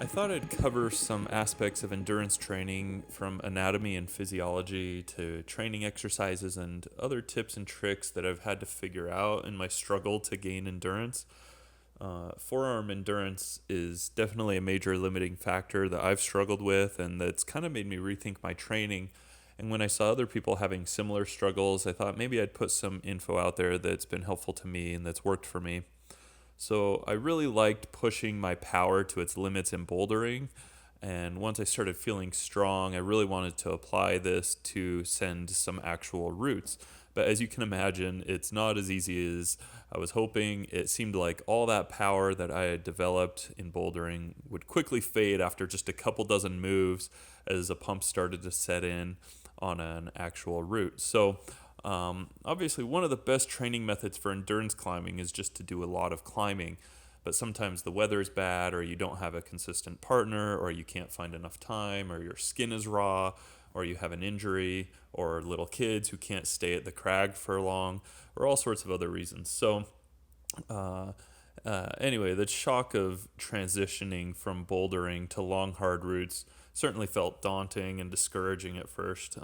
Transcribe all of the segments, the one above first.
I thought I'd cover some aspects of endurance training from anatomy and physiology to training exercises and other tips and tricks that I've had to figure out in my struggle to gain endurance. Forearm endurance is definitely a major limiting factor that I've struggled with, and that's kind of made me rethink my training. And when I saw other people having similar struggles, I thought maybe I'd put some info out there that's been helpful to me and that's worked for me. So I really liked pushing my power to its limits in bouldering. And once I started feeling strong, I really wanted to apply this to send some actual routes. But as you can imagine, it's not as easy as I was hoping. It seemed like all that power that I had developed in bouldering would quickly fade after just a couple dozen moves as a pump started to set in on an actual route. Obviously, one of the best training methods for endurance climbing is just to do a lot of climbing. But sometimes the weather is bad, or you don't have a consistent partner, or you can't find enough time, or your skin is raw, or you have an injury, or little kids who can't stay at the crag for long, or all sorts of other reasons. Uh, anyway, the shock of transitioning from bouldering to long, hard routes certainly felt daunting and discouraging at first.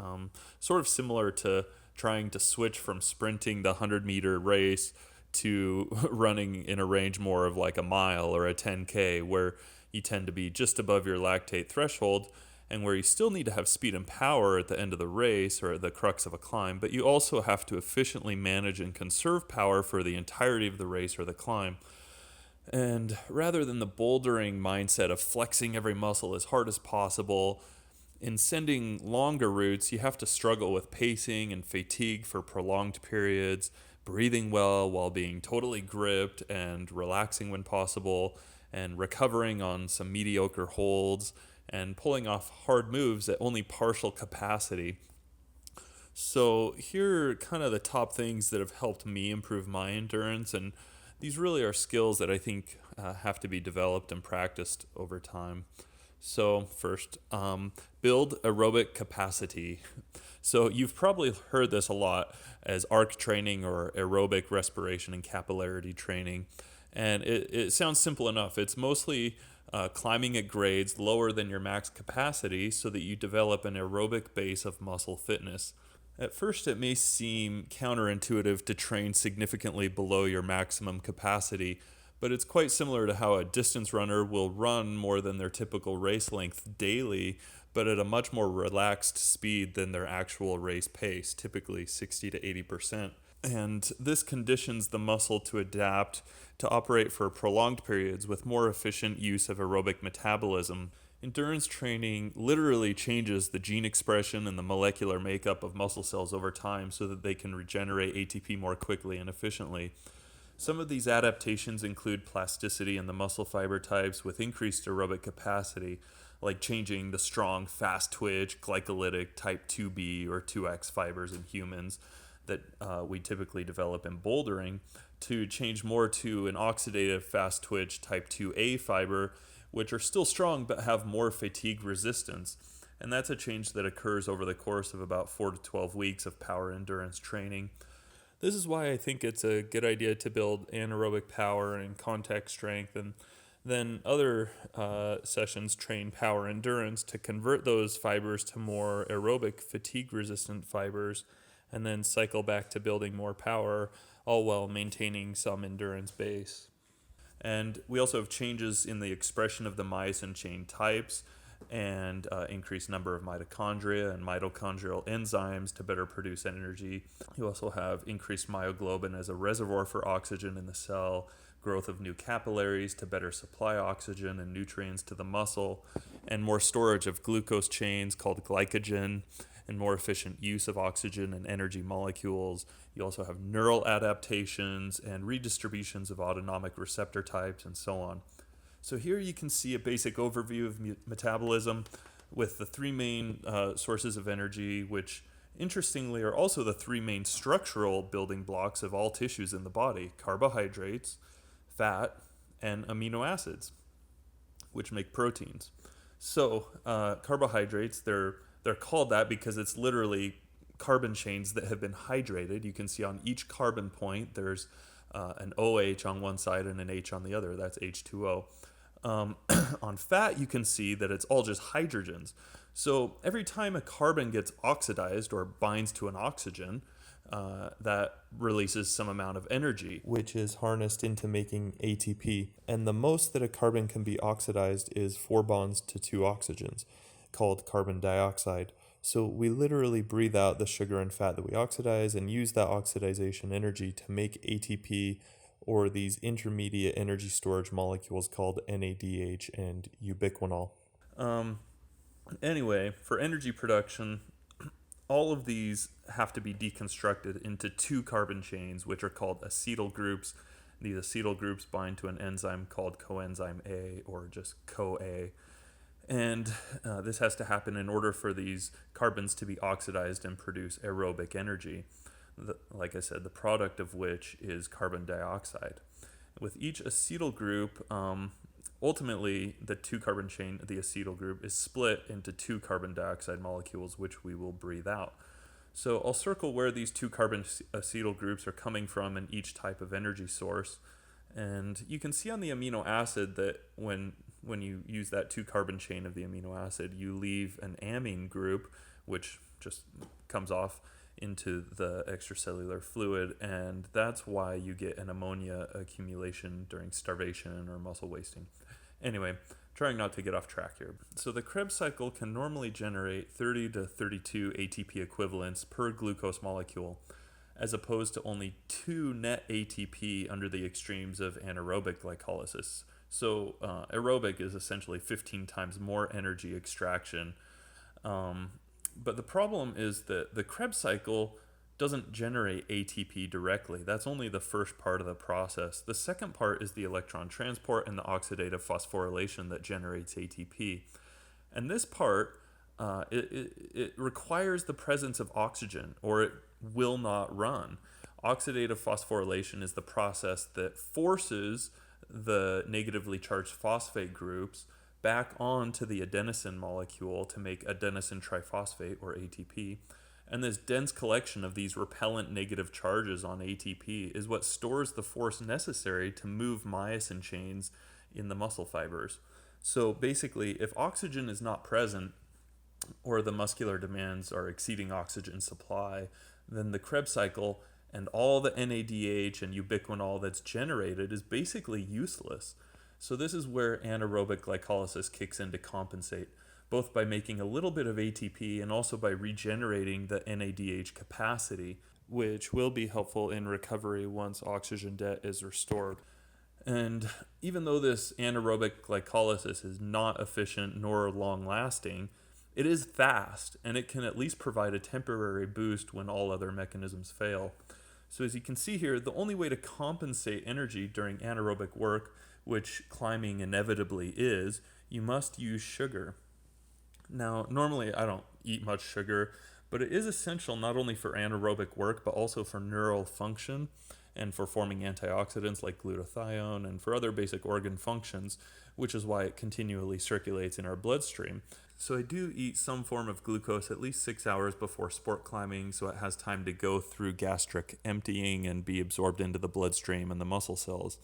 Sort of similar to trying to switch from sprinting the 100-meter race to running in a range more of like a mile or a 10K, where you tend to be just above your lactate threshold and where you still need to have speed and power at the end of the race or at the crux of a climb, but you also have to efficiently manage and conserve power for the entirety of the race or the climb. And rather than the bouldering mindset of flexing every muscle as hard as possible, in sending longer routes, you have to struggle with pacing and fatigue for prolonged periods, breathing well while being totally gripped and relaxing when possible, and recovering on some mediocre holds, and pulling off hard moves at only partial capacity. So, here are kind of the top things that have helped me improve my endurance, and these really are skills that I think have to be developed and practiced over time. So, first, build aerobic capacity. So, you've probably heard this a lot as arc training or aerobic respiration and capillarity training. And it sounds simple enough. It's mostly climbing at grades lower than your max capacity so that you develop an aerobic base of muscle fitness. At first, it may seem counterintuitive to train significantly below your maximum capacity, but it's quite similar to how a distance runner will run more than their typical race length daily, but at a much more relaxed speed than their actual race pace, typically 60 to 80%. And this conditions the muscle to adapt to operate for prolonged periods with more efficient use of aerobic metabolism. Endurance training literally changes the gene expression and the molecular makeup of muscle cells over time so that they can regenerate ATP more quickly and efficiently. Some of these adaptations include plasticity in the muscle fiber types with increased aerobic capacity, like changing the strong, fast twitch, glycolytic type 2B or 2X fibers in humans that we typically develop in bouldering to change more to an oxidative, fast twitch type 2A fiber, which are still strong but have more fatigue resistance. And that's a change that occurs over the course of about 4 to 12 weeks of power endurance training. This is why I think it's a good idea to build anaerobic power and contact strength, and then other sessions train power endurance to convert those fibers to more aerobic fatigue resistant fibers, and then cycle back to building more power, all while maintaining some endurance base. And we also have changes in the expression of the myosin chain types and increased number of mitochondria and mitochondrial enzymes to better produce energy. You also have increased myoglobin as a reservoir for oxygen in the cell, growth of new capillaries to better supply oxygen and nutrients to the muscle, and more storage of glucose chains called glycogen, and more efficient use of oxygen and energy molecules. You also have neural adaptations and redistributions of autonomic receptor types and so on. So here you can see a basic overview of metabolism with the three main sources of energy, which interestingly are also the three main structural building blocks of all tissues in the body: carbohydrates, fat, and amino acids, which make proteins. So carbohydrates, they're called that because it's literally carbon chains that have been hydrated. You can see on each carbon point there's an OH on one side and an H on the other. That's H2O. On fat, you can see that it's all just hydrogens. So every time a carbon gets oxidized or binds to an oxygen, that releases some amount of energy, which is harnessed into making ATP. And the most that a carbon can be oxidized is 4 bonds to 2 oxygens, called carbon dioxide. So we literally breathe out the sugar and fat that we oxidize and use that oxidization energy to make ATP, or these intermediate energy storage molecules called NADH and ubiquinol. Anyway, for energy production, all of these have to be deconstructed into 2 carbon chains, which are called acetyl groups. These acetyl groups bind to an enzyme called coenzyme A, or just CoA. And this has to happen in order for these carbons to be oxidized and produce aerobic energy, like I said, the product of which is carbon dioxide. With each acetyl group, ultimately the 2 carbon chain, the acetyl group, is split into 2 carbon dioxide molecules, which we will breathe out. So I'll circle where these 2 carbon acetyl groups are coming from in each type of energy source. And you can see on the amino acid that when you use that 2 carbon chain of the amino acid, you leave an amine group, which just comes off into the extracellular fluid, and that's why you get an ammonia accumulation during starvation or muscle wasting. Anyway, trying not to get off track here. So the Krebs cycle can normally generate 30 to 32 ATP equivalents per glucose molecule, as opposed to only 2 net ATP under the extremes of anaerobic glycolysis. So aerobic is essentially 15 times more energy extraction. But the problem is that the Krebs cycle doesn't generate ATP directly. That's only the first part of the process. The second part is the electron transport and the oxidative phosphorylation that generates ATP. And this part, it requires the presence of oxygen, or it will not run. Oxidative phosphorylation is the process that forces the negatively charged phosphate groups back onto the adenosine molecule to make adenosine triphosphate, or ATP. And this dense collection of these repellent negative charges on ATP is what stores the force necessary to move myosin chains in the muscle fibers. So basically, if oxygen is not present, or the muscular demands are exceeding oxygen supply, then the Krebs cycle and all the NADH and ubiquinol that's generated is basically useless. So this is where anaerobic glycolysis kicks in to compensate, both by making a little bit of ATP and also by regenerating the NADH capacity, which will be helpful in recovery once oxygen debt is restored. And even though this anaerobic glycolysis is not efficient nor long-lasting, it is fast, and it can at least provide a temporary boost when all other mechanisms fail. So as you can see here, the only way to compensate energy during anaerobic work, which climbing inevitably is, you must use sugar. Now, normally I don't eat much sugar, but it is essential not only for anaerobic work, but also for neural function and for forming antioxidants like glutathione and for other basic organ functions, which is why it continually circulates in our bloodstream. So I do eat some form of glucose at least 6 hours before sport climbing, so it has time to go through gastric emptying and be absorbed into the bloodstream and the muscle cells.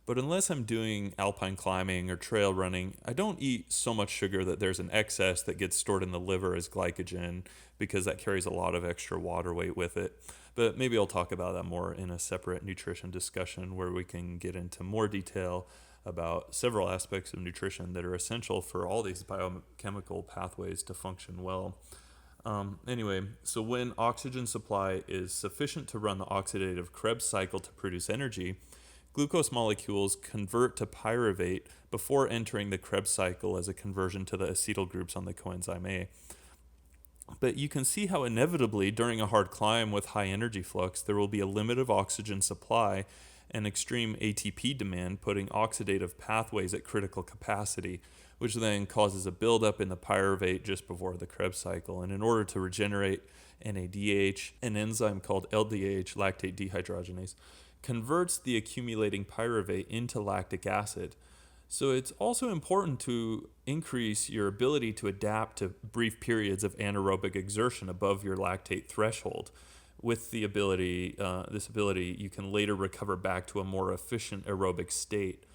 But unless I'm doing alpine climbing or trail running, I don't eat so much sugar that there's an excess that gets stored in the liver as glycogen, because that carries a lot of extra water weight with it. But maybe I'll talk about that more in a separate nutrition discussion where we can get into more detail about several aspects of nutrition that are essential for all these biochemical pathways to function well. Anyway, so when oxygen supply is sufficient to run the oxidative Krebs cycle to produce energy, glucose molecules convert to pyruvate before entering the Krebs cycle as a conversion to the acetyl groups on the coenzyme A. But you can see how inevitably during a hard climb with high energy flux, there will be a limit of oxygen supply and extreme ATP demand, putting oxidative pathways at critical capacity, which then causes a buildup in the pyruvate just before the Krebs cycle. And in order to regenerate NADH, an enzyme called LDH, lactate dehydrogenase, converts the accumulating pyruvate into lactic acid. So it's also important to increase your ability to adapt to brief periods of anaerobic exertion above your lactate threshold. With the ability, you can later recover back to a more efficient aerobic state.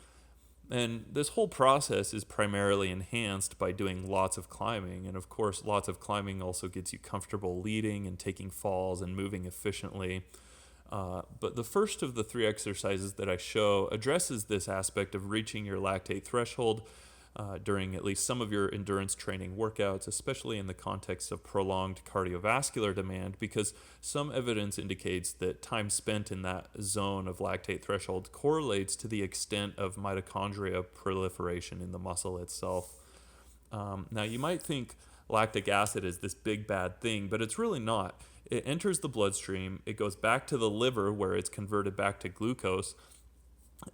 And this whole process is primarily enhanced by doing lots of climbing. And of course, lots of climbing also gets you comfortable leading and taking falls and moving efficiently. But the first of the three exercises that I show addresses this aspect of reaching your lactate threshold during at least some of your endurance training workouts, especially in the context of prolonged cardiovascular demand, because some evidence indicates that time spent in that zone of lactate threshold correlates to the extent of mitochondria proliferation in the muscle itself. Now, you might think lactic acid is this big bad thing, but it's really not. It enters the bloodstream, it goes back to the liver where it's converted back to glucose,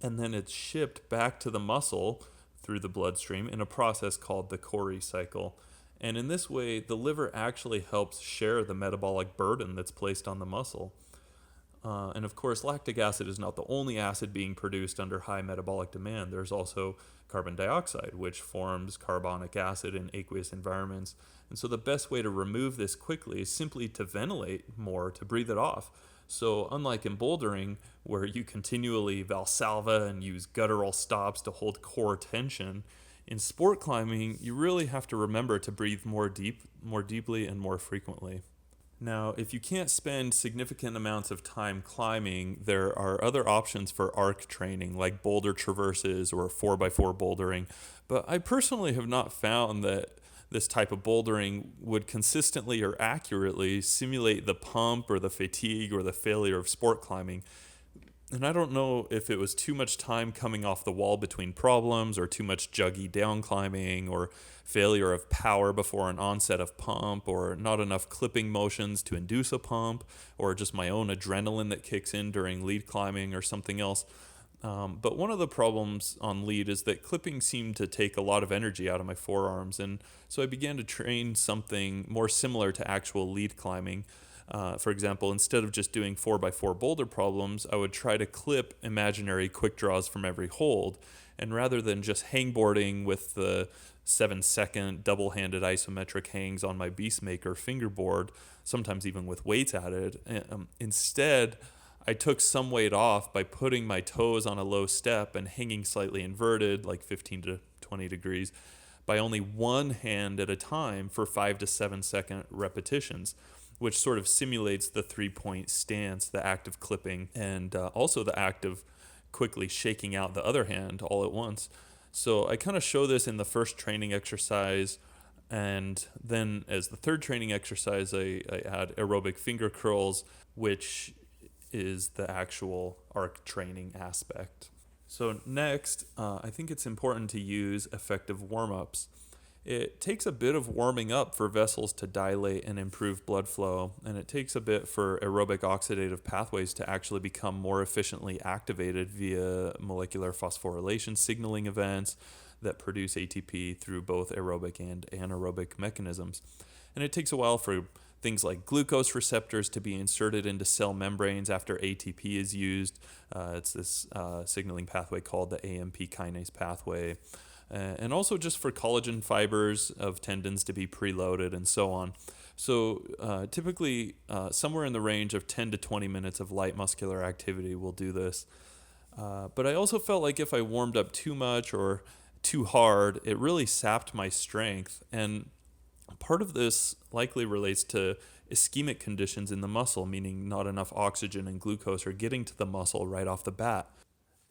and then it's shipped back to the muscle through the bloodstream in a process called the Cori cycle. And in this way, the liver actually helps share the metabolic burden that's placed on the muscle. And of course, lactic acid is not the only acid being produced under high metabolic demand. There's also carbon dioxide, which forms carbonic acid in aqueous environments. And so the best way to remove this quickly is simply to ventilate more, to breathe it off. So unlike in bouldering, where you continually valsalva and use guttural stops to hold core tension, in sport climbing, you really have to remember to breathe more deeply and more frequently. Now, if you can't spend significant amounts of time climbing, there are other options for arc training, like boulder traverses or 4x4 bouldering. But I personally have not found that this type of bouldering would consistently or accurately simulate the pump or the fatigue or the failure of sport climbing. And I don't know if it was too much time coming off the wall between problems, or too much juggy down climbing, or failure of power before an onset of pump, or not enough clipping motions to induce a pump, or just my own adrenaline that kicks in during lead climbing, or something else. But one of the problems on lead is that clipping seemed to take a lot of energy out of my forearms, and so I began to train something more similar to actual lead climbing. For example, instead of just doing 4x4 boulder problems, I would try to clip imaginary quick draws from every hold. And rather than just hangboarding with the 7-second double-handed isometric hangs on my Beastmaker fingerboard, sometimes even with weights added, instead I took some weight off by putting my toes on a low step and hanging slightly inverted, like 15 to 20 degrees, by only one hand at a time for 5 to 7 second repetitions, which sort of simulates the 3-point stance, the act of clipping, and also the act of quickly shaking out the other hand all at once. So I kind of show this in the first training exercise, and then as the third training exercise, I add aerobic finger curls, which is the actual arc training aspect. So next, I think it's important to use effective warm-ups. It takes a bit of warming up for vessels to dilate and improve blood flow, and it takes a bit for aerobic oxidative pathways to actually become more efficiently activated via molecular phosphorylation signaling events that produce ATP through both aerobic and anaerobic mechanisms. And it takes a while for things like glucose receptors to be inserted into cell membranes after ATP is used. It's this signaling pathway called the AMP kinase pathway. And also just for collagen fibers of tendons to be preloaded and so on. So typically somewhere in the range of 10 to 20 minutes of light muscular activity will do this. But I also felt like if I warmed up too much or too hard, it really sapped my strength. And part of this likely relates to ischemic conditions in the muscle, meaning not enough oxygen and glucose are getting to the muscle right off the bat.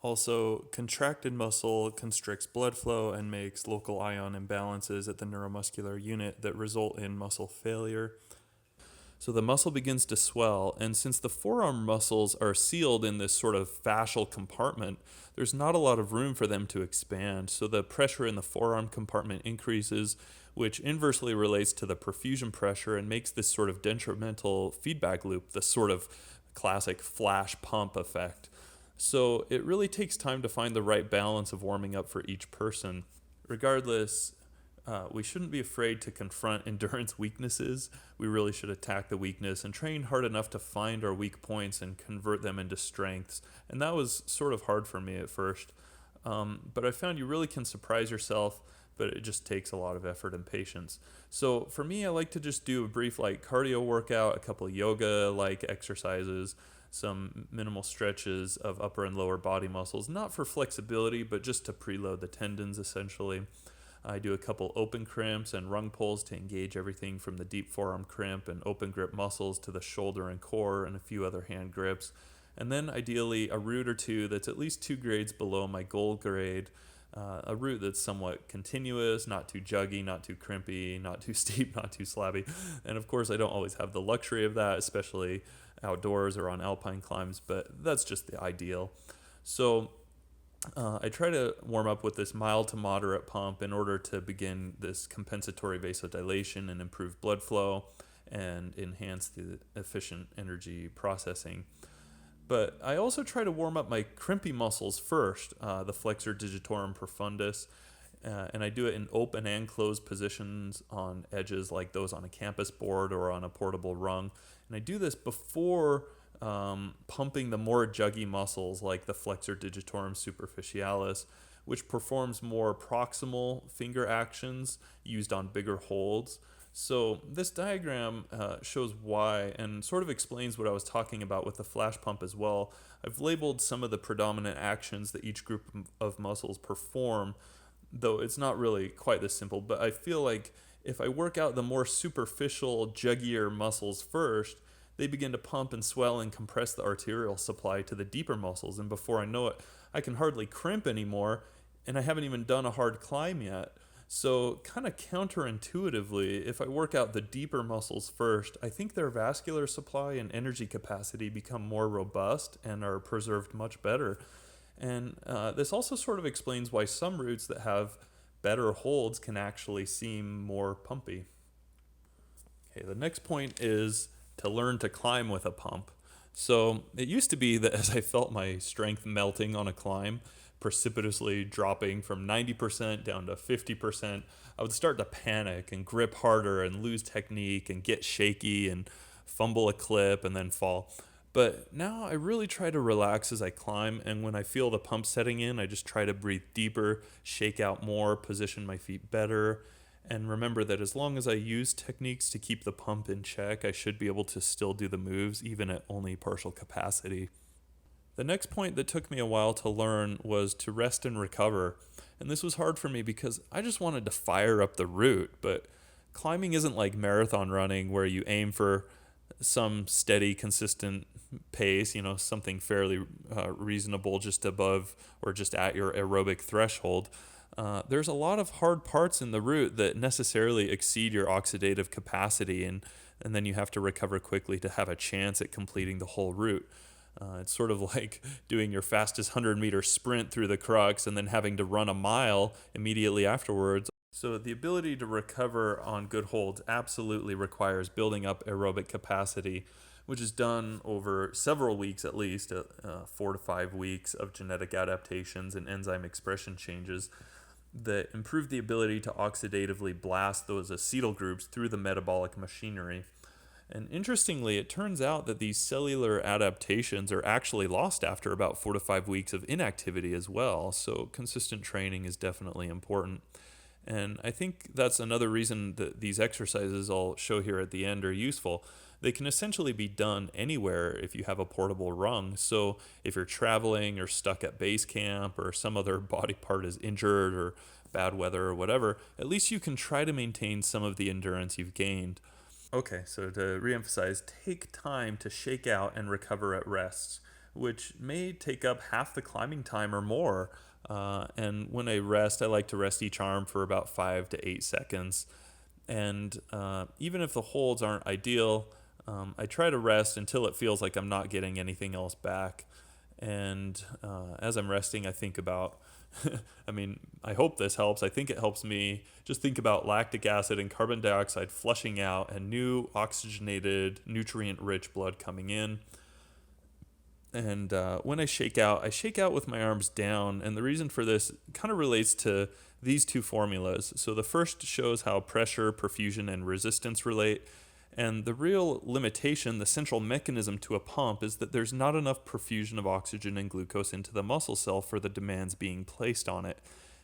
Also, contracted muscle constricts blood flow and makes local ion imbalances at the neuromuscular unit that result in muscle failure. So the muscle begins to swell, and since the forearm muscles are sealed in this sort of fascial compartment, there's not a lot of room for them to expand. So the pressure in the forearm compartment increases, which inversely relates to the perfusion pressure and makes this sort of detrimental feedback loop, the sort of classic flash pump effect. So it really takes time to find the right balance of warming up for each person. Regardless, we shouldn't be afraid to confront endurance weaknesses. We really should attack the weakness and train hard enough to find our weak points and convert them into strengths. And that was sort of hard for me at first. But I found you really can surprise yourself, but it just takes a lot of effort and patience. So for me, I like to just do a brief light cardio workout, a couple of yoga-like exercises, some minimal stretches of upper and lower body muscles, not for flexibility, but just to preload the tendons essentially. I do a couple open crimps and rung pulls to engage everything from the deep forearm crimp and open grip muscles to the shoulder and core and a few other hand grips. And then ideally a root or two that's at least 2 grades below my goal grade. A route that's somewhat continuous, not too juggy, not too crimpy, not too steep, not too slabby. And of course, I don't always have the luxury of that, especially outdoors or on alpine climbs, but that's just the ideal. So I try to warm up with this mild to moderate pump in order to begin this compensatory vasodilation and improve blood flow and enhance the efficient energy processing. But I also try to warm up my crimpy muscles first, the flexor digitorum profundus, and I do it in open and closed positions on edges like those on a campus board or on a portable rung. And I do this before pumping the more juggy muscles like the flexor digitorum superficialis, which performs more proximal finger actions used on bigger holds. So this diagram shows why and sort of explains what I was talking about with the flash pump as well. I've labeled some of the predominant actions that each group of muscles perform, though it's not really quite this simple, but I feel like if I work out the more superficial, juggier muscles first, they begin to pump and swell and compress the arterial supply to the deeper muscles, and before I know it, I can hardly crimp anymore, and I haven't even done a hard climb yet. So kind of counterintuitively, if I work out the deeper muscles first, I think their vascular supply and energy capacity become more robust and are preserved much better. And this also sort of explains why some routes that have better holds can actually seem more pumpy. Okay, the next point is to learn to climb with a pump. So it used to be that as I felt my strength melting on a climb, precipitously dropping from 90% down to 50%, I would start to panic and grip harder and lose technique and get shaky and fumble a clip and then fall. But now I really try to relax as I climb, and when I feel the pump setting in, I just try to breathe deeper, shake out more, position my feet better, and remember that as long as I use techniques to keep the pump in check, I should be able to still do the moves even at only partial capacity. The next point that took me a while to learn was to rest and recover. And this was hard for me because I just wanted to fire up the route, but climbing isn't like marathon running where you aim for some steady, consistent pace, something fairly reasonable just above or just at your aerobic threshold. There's a lot of hard parts in the route that necessarily exceed your oxidative capacity, and then you have to recover quickly to have a chance at completing the whole route. It's sort of like doing your fastest 100-meter sprint through the crux and then having to run a mile immediately afterwards. So the ability to recover on good holds absolutely requires building up aerobic capacity, which is done over several weeks at least, 4 to 5 weeks of genetic adaptations and enzyme expression changes that improve the ability to oxidatively blast those acetyl groups through the metabolic machinery. And interestingly, it turns out that these cellular adaptations are actually lost after about 4 to 5 weeks of inactivity as well. So consistent training is definitely important. And I think that's another reason that these exercises I'll show here at the end are useful. They can essentially be done anywhere if you have a portable rung. So if you're traveling or stuck at base camp or some other body part is injured or bad weather or whatever, at least you can try to maintain some of the endurance you've gained. Okay, so to reemphasize, take time to shake out and recover at rests, which may take up half the climbing time or more. And when I rest, I like to rest each arm for about 5 to 8 seconds. And even if the holds aren't ideal, I try to rest until it feels like I'm not getting anything else back. And as I'm resting, I think about I hope this helps. I think it helps me just think about lactic acid and carbon dioxide flushing out and new oxygenated, nutrient-rich blood coming in. And when I shake out with my arms down. And the reason for this kind of relates to these two formulas. So the first shows how pressure, perfusion, and resistance relate. And the real limitation, the central mechanism to a pump, is that there's not enough perfusion of oxygen and glucose into the muscle cell for the demands being placed on it.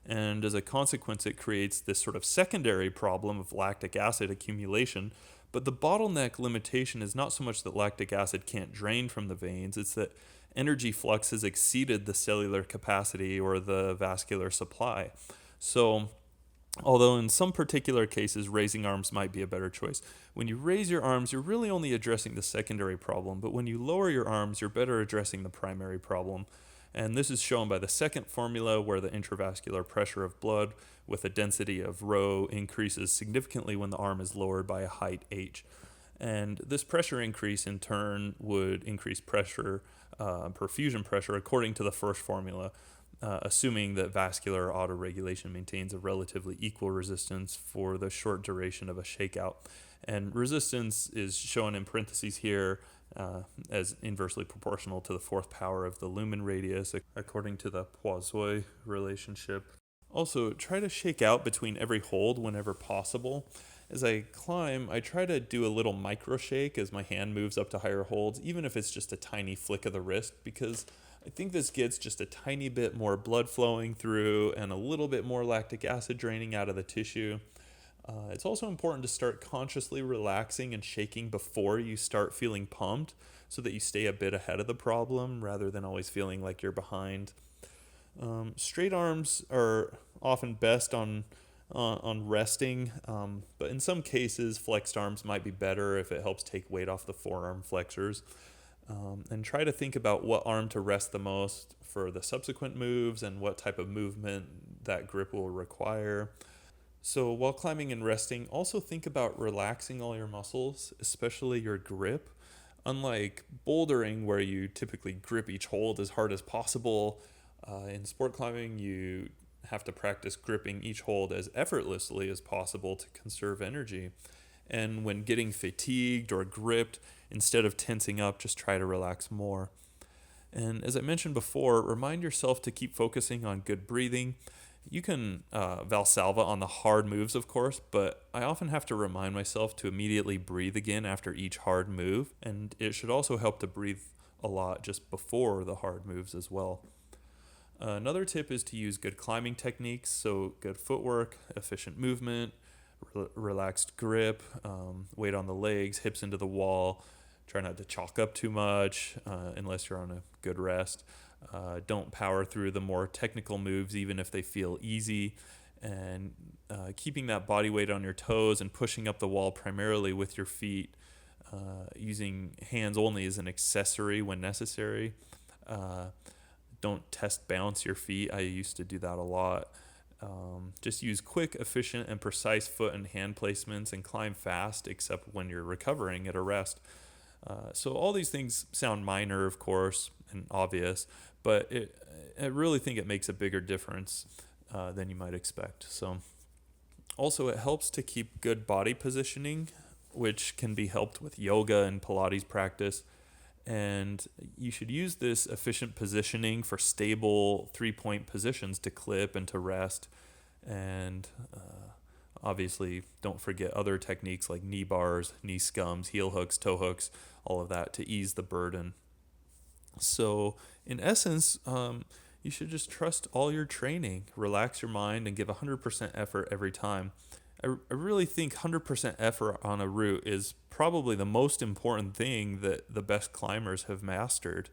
And as a consequence, it creates this sort of secondary problem of lactic acid accumulation But the bottleneck limitation is not so much that lactic acid can't drain from the veins, it's that energy flux has exceeded the cellular capacity or the vascular supply. So, although in some particular cases, raising arms might be a better choice. When you raise your arms, you're really only addressing the secondary problem, but when you lower your arms, you're better addressing the primary problem. And this is shown by the second formula, where the intravascular pressure of blood with a density of rho increases significantly when the arm is lowered by a height h. And this pressure increase in turn would increase pressure, perfusion pressure, according to the first formula, assuming that vascular autoregulation maintains a relatively equal resistance for the short duration of a shakeout. And resistance is shown in parentheses here as inversely proportional to the fourth power of the lumen radius, according to the Poiseuille relationship. Also, try to shake out between every hold whenever possible. As I climb, I try to do a little micro shake as my hand moves up to higher holds, even if it's just a tiny flick of the wrist, because I think this gets just a tiny bit more blood flowing through and a little bit more lactic acid draining out of the tissue. It's also important to start consciously relaxing and shaking before you start feeling pumped so that you stay a bit ahead of the problem rather than always feeling like you're behind. Straight arms are often best on resting, but in some cases, flexed arms might be better if it helps take weight off the forearm flexors. And try to think about what arm to rest the most for the subsequent moves and what type of movement that grip will require. So while climbing and resting, also think about relaxing all your muscles, especially your grip. Unlike bouldering, where you typically grip each hold as hard as possible, in sport climbing, you have to practice gripping each hold as effortlessly as possible to conserve energy. And when getting fatigued or gripped, instead of tensing up, just try to relax more. And as I mentioned before, remind yourself to keep focusing on good breathing. You can Valsalva on the hard moves, of course, but I often have to remind myself to immediately breathe again after each hard move, and it should also help to breathe a lot just before the hard moves as well. Another tip is to use good climbing techniques, so good footwork, efficient movement, relaxed grip, weight on the legs, hips into the wall. Try not to chalk up too much unless you're on a good rest. Don't power through the more technical moves even if they feel easy. And keeping that body weight on your toes and pushing up the wall primarily with your feet, using hands only as an accessory when necessary. Don't test bounce your feet. I used to do that a lot. Just use quick, efficient, and precise foot and hand placements and climb fast, except when you're recovering at a rest. So all these things sound minor, of course, and obvious, but I really think it makes a bigger difference than you might expect. So also, it helps to keep good body positioning, which can be helped with yoga and Pilates practice. And you should use this efficient positioning for stable 3-point positions to clip and to rest. And obviously, don't forget other techniques like knee bars, knee scums, heel hooks, toe hooks, all of that to ease the burden. So, in essence, you should just trust all your training, relax your mind, and give 100% effort every time. I really think 100% effort on a route is probably the most important thing that the best climbers have mastered.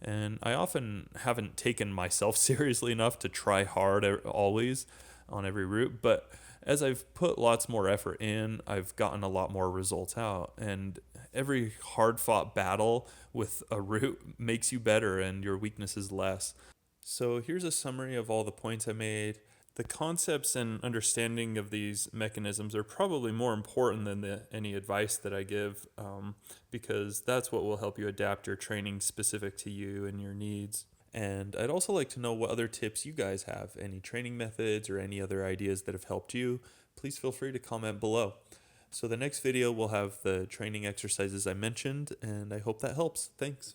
And I often haven't taken myself seriously enough to try hard always on every route, but as I've put lots more effort in, I've gotten a lot more results out. And every hard fought battle with a route makes you better and your weaknesses less. So here's a summary of all the points I made. The concepts and understanding of these mechanisms are probably more important than any advice that I give, because that's what will help you adapt your training specific to you and your needs. And I'd also like to know what other tips you guys have, any training methods or any other ideas that have helped you. Please feel free to comment below. So the next video will have the training exercises I mentioned, and I hope that helps. Thanks.